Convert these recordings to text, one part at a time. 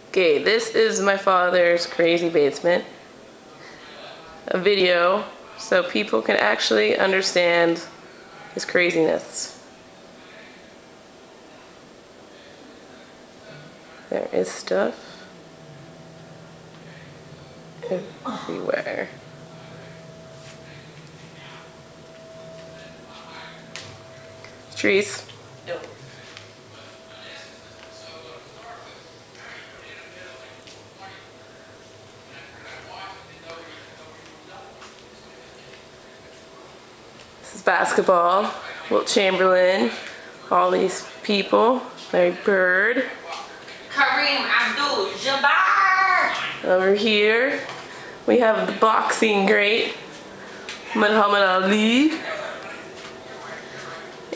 Okay, this is my father's crazy basement. A video so people can actually understand his craziness. There is stuff everywhere. Trees. Yep. This is basketball. Wilt Chamberlain. All these people. Larry Bird. Kareem Abdul-Jabbar. Over here, we have the boxing great Muhammad Ali.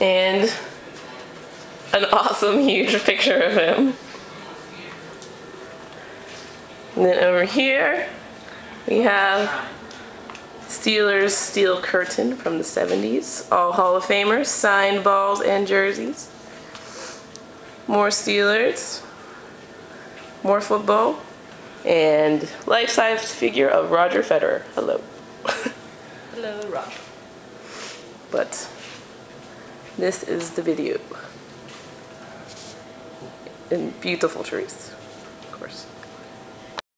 And an awesome huge picture of him. And then over here, we have Steelers steel curtain from the 70s. All Hall of Famers, signed balls and jerseys. More Steelers. More football. And life-size figure of Roger Federer. Hello. Hello, Roger. But this is the video. And beautiful trees, of course.